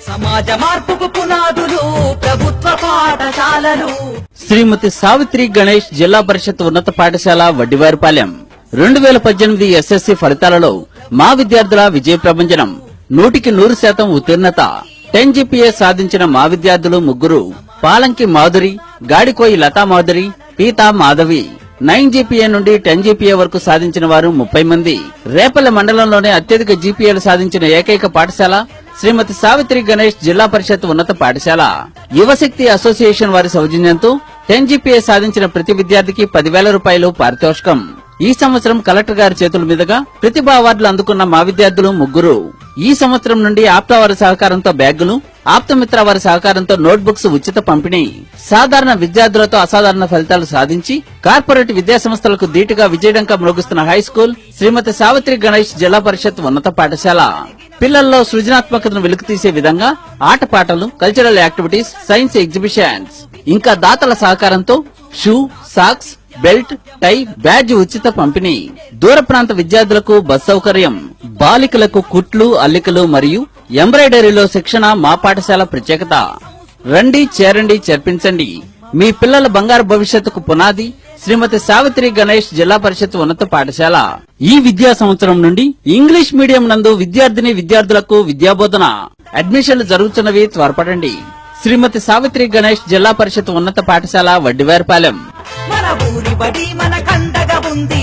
సమాజ మార్పుకు పునాదులు ప్రభుత్వ పాఠశాలలు. శ్రీమతి సావిత్రి గణేష్ జిల్లా పరిషత్ ఉన్నత పాఠశాల వడ్డివారిపాలెం 2018 ఎస్ఎస్సి ఫలితాలలో మా విద్యార్థుల విజయ ప్రభంజనం 100% ఉత్తీర్ణత. 10 GPA సాధించిన మా విద్యార్థులు ముగ్గురు. పాలంకి మాధురి, గాడికోయి లతా మాధురి, పీతా మాధవి. 9 GPA నుండి 10 GPA వరకు సాధించిన వారు 30 మంది. రేపల్లె మండలంలోనే అత్యధిక GPAలు సాధించిన ఏకైక పాఠశాల శ్రీమతి సావిత్రి గణేష్ జిల్లా పరిషత్ ఉన్నత పాఠశాల. యువశక్తి అసోసియేషన్ వారి సౌజన్యంతో 10 GPA సాధించిన ప్రతి విద్యార్థికి 10,000 రూపాయలు పారితోషికం. ఈ సంవత్సరం కలెక్టర్ గారి చేతుల మీదుగా ప్రతిభా అవార్డులు అందుకున్న మా విద్యార్థులు ముగ్గురు. ఈ సంవత్సరం నుండి ఆప్తా వారి సహకారంతో బ్యాగులు, ఆప్తమిత్ర వారి సహకారంతో నోట్బుక్స్ ఉచిత పంపిణీ. సాధారణ విద్యార్థులతో అసాధారణ ఫలితాలు సాధించి కార్పొరేట్ విద్యా సంస్థలకు ధీటుగా విజయడంకా మ్రోగిస్తున్న హై స్కూల్ శ్రీమతి సావిత్రి గణేష్ జిల్లా పరిషత్ ఉన్నత పాఠశాల. పిల్లల్లో సృజనాత్మకతను వెలికితీసే విధంగా ఆటపాటలు, కల్చరల్ యాక్టివిటీస్, సైన్స్ ఎగ్జిబిషన్స్, ఇంకా దాతల సహకారంతో షూ, సాక్స్, బెల్ట్, టై, బ్యాడ్జ్ ఉచిత పంపిణీ. దూర ప్రాంత విద్యార్థులకు బస్ సౌకర్యం. బాలికలకు కుట్లు, అల్లికలు మరియు ఎంబ్రాయిడరీలో శిక్షణ మా పాఠశాల ప్రత్యేకత. రండి, చేరండి, చేర్పించండి. మీ పిల్లల బంగారు భవిష్యత్తుకు పునాది శ్రీమతి సావిత్రి గణేష్ జిల్లా పరిషత్ ఉన్నత పాఠశాల. ఈ విద్యా సంవత్సరం నుండి ఇంగ్లీష్ మీడియం నందు విద్యార్థులకు విద్యాబోధన. అడ్మిషన్లు జరుగుతున్నవి, త్వరపడండి. శ్రీమతి సావిత్రి గణేష్ జిల్లా పరిషత్ ఉన్నత పాఠశాల వడ్డివారిపాలెం. మన ఊరి బడి మన కండగా ఉంది.